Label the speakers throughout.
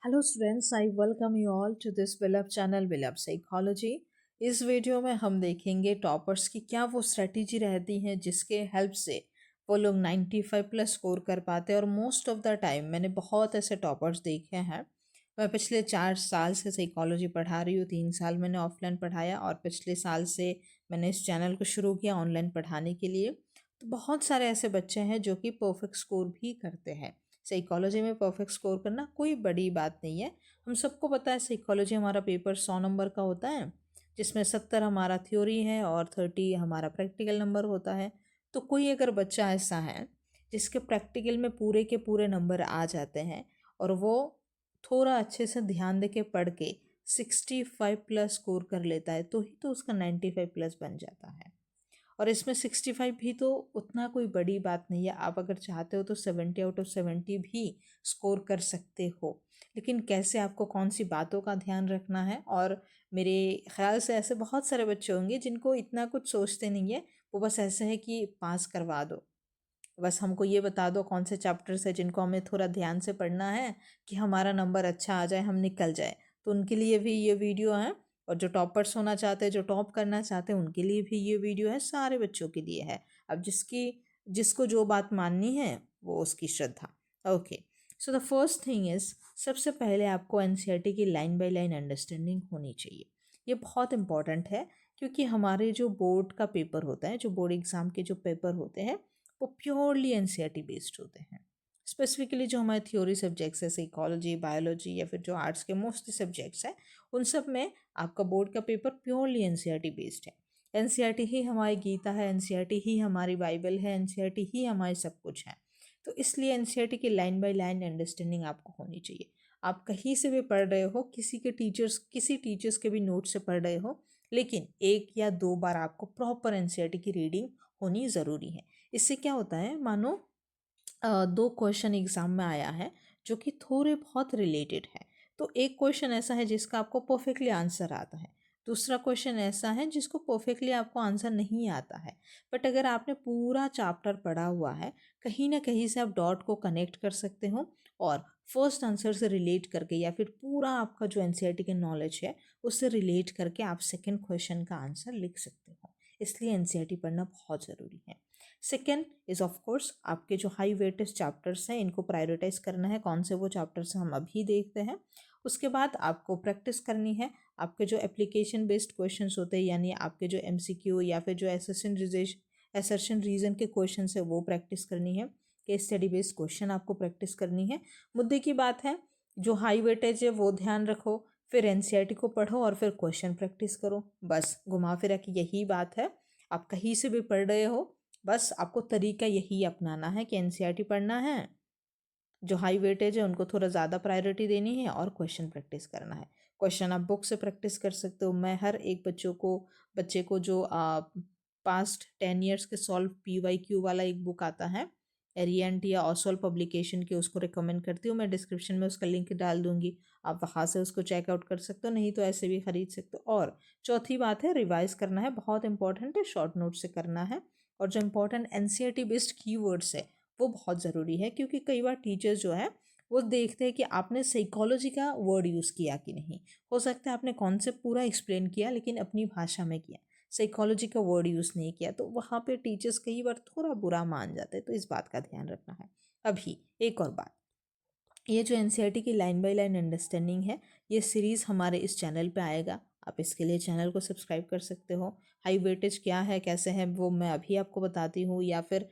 Speaker 1: Hello students, I welcome you all to this Willup channel Willup psychology. इस video में हम देखेंगे toppers की क्या वो स्ट्रेटजी रहती है जिसके हेल्प से वो लोग 95 प्लस स्कोर कर पाते हैं। और मोस्ट ऑफ द टाइम मैंने बहुत ऐसे टॉपर्स देखे हैं। मैं पिछले 4 साल से साइकोलॉजी पढ़ा रही हूँ। 3 साल मैंने ऑफलाइन पढ़ाया और पिछले साल से मैंने इस चैनल को शुरू किया ऑनलाइन पढ़ाने के लिए। तो बहुत सारे ऐसे बच्चे हैं जो कि परफेक्ट स्कोर भी करते हैं। साइकोलॉजी में परफेक्ट स्कोर करना कोई बड़ी बात नहीं है। हम सबको पता है साइकोलॉजी हमारा पेपर 100 नंबर का होता है, जिसमें 70 हमारा थ्योरी है और 30 हमारा प्रैक्टिकल नंबर होता है। तो कोई अगर बच्चा ऐसा है जिसके प्रैक्टिकल में पूरे के पूरे नंबर आ जाते हैं और वो थोड़ा अच्छे से ध्यान दे के पढ़ के 65 प्लस स्कोर कर लेता है तो ही तो उसका 95 प्लस बन जाता है। और इसमें 65 भी तो उतना कोई बड़ी बात नहीं है। आप अगर चाहते हो तो 70 आउट ऑफ 70 भी स्कोर कर सकते हो। लेकिन कैसे, आपको कौन सी बातों का ध्यान रखना है। और मेरे ख्याल से ऐसे बहुत सारे बच्चे होंगे जिनको इतना कुछ सोचते नहीं है। वो बस ऐसा है कि पास करवा दो, बस हमको ये बता दो कौन से चैप्टर्स है जिनको हमें थोड़ा ध्यान से पढ़ना है कि हमारा नंबर अच्छा आ जाए, हम निकल जाए। तो उनके लिए भी ये वीडियो है। और जो टॉपर्स होना चाहते हैं, जो टॉप करना चाहते हैं, उनके लिए भी ये वीडियो है। सारे बच्चों के लिए है। अब जिसको जो बात माननी है वो उसकी श्रद्धा। Okay, so the first thing is, सबसे पहले आपको एनसीईआरटी की लाइन बाय लाइन अंडरस्टैंडिंग होनी चाहिए। ये बहुत इंपॉर्टेंट है क्योंकि हमारे जो बोर्ड का पेपर होता है, जो बोर्ड एग्जाम के जो पेपर होते हैं, वो प्योरली एनसीईआरटी बेस्ड होते हैं। स्पेसिफिकली जो हमारे थ्योरी सब्जेक्ट्स है, साइकोलॉजी, बायोलॉजी या फिर जो आर्ट्स के मोस्टली सब्जेक्ट्स हैं, उन सब में आपका बोर्ड का पेपर प्योरली एनसीईआरटी बेस्ड है। एनसीईआरटी ही हमारी गीता है, एनसीईआरटी ही हमारी बाइबल है, एनसीईआरटी ही हमारी सब कुछ है। तो इसलिए एनसीईआरटी की लाइन बाय लाइन अंडरस्टैंडिंग आपको होनी चाहिए। आप कहीं से भी पढ़ रहे हो, किसी टीचर्स के भी नोट से पढ़ रहे हो, लेकिन 1 या 2 बार आपको प्रॉपर एनसीईआरटी की रीडिंग होनी ज़रूरी है। इससे क्या होता है, मानो 2 क्वेश्चन एग्ज़ाम में आया है जो कि थोड़े बहुत रिलेटेड है। तो एक क्वेश्चन ऐसा है जिसका आपको परफेक्टली आंसर आता है, दूसरा क्वेश्चन ऐसा है जिसको परफेक्टली आपको आंसर नहीं आता है। बट अगर आपने पूरा चैप्टर पढ़ा हुआ है, कहीं ना कहीं से आप डॉट को कनेक्ट कर सकते हो और फर्स्ट आंसर से रिलेट करके या फिर पूरा आपका जो एनसीईआरटी के नॉलेज है उससे रिलेट करके आप सेकेंड क्वेश्चन का आंसर लिख सकते हो। इसलिए एनसीईआरटी पढ़ना बहुत ज़रूरी है। सेकेंड इज़ ऑफ कोर्स आपके जो हाई वेटेज चैप्टर्स हैं, इनको प्रायोरिटाइज करना है। कौन से वो चैप्टर्स हम अभी देखते हैं। उसके बाद आपको प्रैक्टिस करनी है। आपके जो एप्लीकेशन बेस्ड क्वेश्चंस होते हैं, यानी आपके जो एमसीक्यू या फिर जो एसर्शन रीजन के क्वेश्चन है, वो प्रैक्टिस करनी है। केस स्टडी बेस्ड क्वेश्चन आपको प्रैक्टिस करनी है। मुद्दे की बात है, जो हाई वेटेज है वो ध्यान रखो, फिर एनसीईआरटी को पढ़ो और फिर क्वेश्चन प्रैक्टिस करो। बस घुमा फिरा के यही बात है। आप कहीं से भी पढ़ रहे हो, बस आपको तरीका यही अपनाना है कि एनसीईआरटी पढ़ना है, जो हाई वेटेज है उनको थोड़ा ज़्यादा प्रायोरिटी देनी है और क्वेश्चन प्रैक्टिस करना है। क्वेश्चन आप बुक से प्रैक्टिस कर सकते हो। मैं हर एक बच्चे को जो पास्ट 10 ईयर्स के सॉल्व PYQ वाला एक बुक आता है, एरियंट या ऑसोल पब्लिकेशन की, उसको रिकमेंड करती हूँ। मैं डिस्क्रिप्शन में उसका लिंक डाल दूंगी, आप वहाँ से उसको चेकआउट कर सकते हो, नहीं तो ऐसे भी खरीद सकते हो। और चौथी बात है, रिवाइज करना है, बहुत इंपॉर्टेंट है, शॉर्ट नोट से करना है। और जो इंपॉर्टेंट एनसीईआरटी बेस्ड कीवर्ड्स है वो बहुत ज़रूरी है, क्योंकि कई बार टीचर्स जो है वो देखते हैं कि आपने साइकोलॉजी का वर्ड यूज़ किया कि नहीं। हो सकता है आपने कॉन्सेप्ट पूरा एक्सप्लेन किया लेकिन अपनी भाषा में किया, साइकोलॉजी का वर्ड यूज़ नहीं किया, तो वहाँ पे टीचर्स कई बार थोड़ा बुरा मान जाते हैं। तो इस बात का ध्यान रखना है। अभी एक और बात, ये जो एनसीईआरटी की लाइन बाय लाइन अंडरस्टैंडिंग है, ये सीरीज़ हमारे इस चैनल पे आएगा। आप इसके लिए चैनल को सब्सक्राइब कर सकते हो। हाई वेटेज क्या है, कैसे है, वो मैं अभी आपको बताती हूँ। या फिर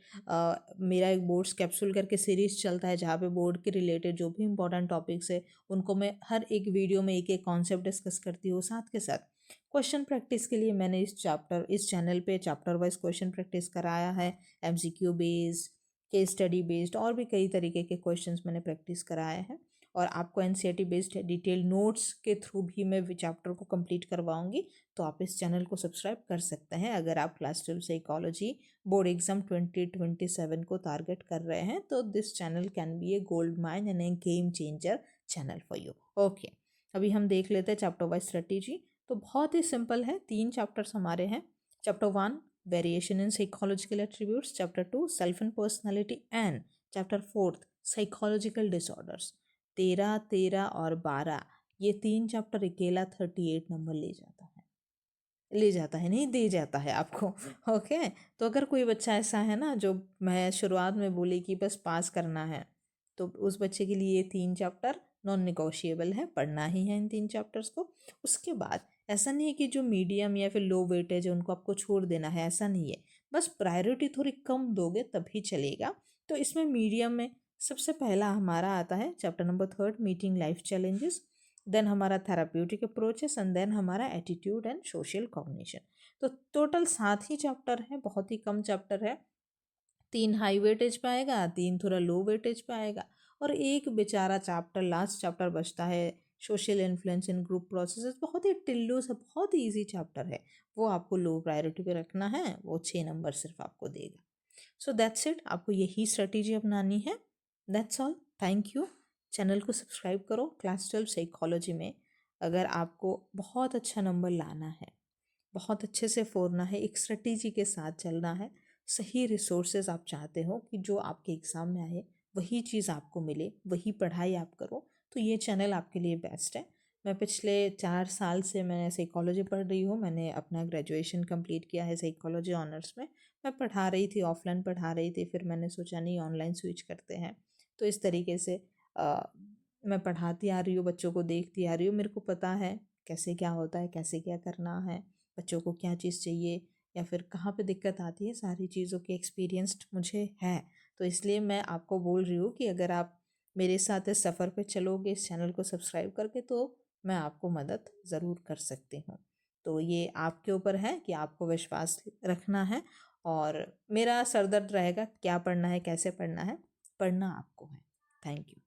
Speaker 1: मेरा एक बोर्ड्स कैप्सूल करके सीरीज़ चलता है, जहाँ पे बोर्ड के रिलेटेड जो भी इंपॉर्टेंट टॉपिक्स है उनको मैं हर एक वीडियो में एक एक कॉन्सेप्ट डिस्कस करती हूँ। साथ के साथ क्वेश्चन प्रैक्टिस के लिए मैंने इस चैनल पे चैप्टर वाइज क्वेश्चन प्रैक्टिस कराया है, MCQ based, case study based, और भी कई तरीके के क्वेश्चंस मैंने प्रैक्टिस कराए हैं। और आपको एनसीईआरटी बेस्ड डिटेल नोट्स के थ्रू भी मैं चैप्टर को कंप्लीट करवाऊंगी। तो आप इस चैनल को सब्सक्राइब कर सकते हैं। अगर आप क्लास 12 साइकोलॉजी बोर्ड एग्जाम 2027 को टारगेट कर रहे हैं तो this channel can be A gold mine and A game changer channel for you. Okay, अभी हम देख लेते हैं चैप्टर वाइज स्ट्रेटेजी। तो बहुत ही सिंपल है, 3 चैप्टर्स हमारे हैं। Chapter 1 variation in psychological attributes, chapter 2 self and personality, and chapter 4 psychological disorders. 13, 13 और 12, ये 3 चैप्टर अकेला 38 नंबर ले जाता है, नहीं दे जाता है आपको। ओके, तो अगर कोई बच्चा ऐसा है ना जो मैं शुरुआत में बोली कि बस पास करना है, तो उस बच्चे के लिए ये 3 चैप्टर नॉन निगोशिएबल है, पढ़ना ही है इन 3 चैप्टर्स को। उसके बाद ऐसा नहीं है कि जो मीडियम या फिर लो वेटेज है उनको आपको छोड़ देना है, ऐसा नहीं है, बस प्रायोरिटी थोड़ी कम दोगे तभी चलेगा। तो इसमें मीडियम में सबसे पहला हमारा आता है chapter number 3, meeting life challenges. Then हमारा थेराप्यूटिक अप्रोचेस एंड देन हमारा एटीट्यूड एंड सोशल कॉग्निशन। तो टोटल 7 ही चैप्टर है, बहुत ही कम चैप्टर है। 3 हाई वेटेज पे आएगा, 3 थोड़ा लो वेटेज पे आएगा, और एक बेचारा चैप्टर लास्ट चैप्टर बचता है सोशल इन्फ्लुएंस इन ग्रुप प्रोसेसेस। बहुत ही टिल्लू सा बहुत ही ईजी चैप्टर है, वो आपको लो प्रायोरिटी पे रखना है, वो 6 नंबर सिर्फ आपको देगा। सो दैट्स इट, आपको यही स्ट्रेटेजी अपनानी है। That's all, thank you. Channel को सब्सक्राइब करो। क्लास 12 साइकोलॉजी में अगर आपको बहुत अच्छा नंबर लाना है, बहुत अच्छे से फोड़ना है, एक स्ट्रेटेजी के साथ चलना है, सही रिसोर्सेज आप चाहते हो कि जो आपके एग्ज़ाम में आए वही चीज़ आपको मिले, वही पढ़ाई आप करो, तो ये चैनल आपके लिए बेस्ट है। मैं पिछले 4 साल से मैं साइकोलॉजी पढ़ रही हूँ। मैंने अपना ग्रेजुएशन कंप्लीट किया है साइकोलॉजी ऑनर्स में। मैं पढ़ा रही थी, ऑफलाइन पढ़ा रही थी, फिर मैंने सोचा नहीं ऑनलाइन स्विच करते हैं। तो इस तरीके से मैं पढ़ाती आ रही हूँ, बच्चों को देखती आ रही हूँ, मेरे को पता है कैसे क्या होता है, कैसे क्या करना है, बच्चों को क्या चीज़ चाहिए या फिर कहाँ पे दिक्कत आती है, सारी चीज़ों की एक्सपीरियंस्ड मुझे है। तो इसलिए मैं आपको बोल रही हूँ कि अगर आप मेरे साथ इस सफ़र पे चलोगे इस चैनल को सब्सक्राइब करके, तो मैं आपको मदद ज़रूर कर सकती हूँ। तो ये आपके ऊपर है कि आपको विश्वास रखना है, और मेरा सरदर्द रहेगा क्या पढ़ना है, कैसे पढ़ना है, पढ़ना आपको है। Thank you.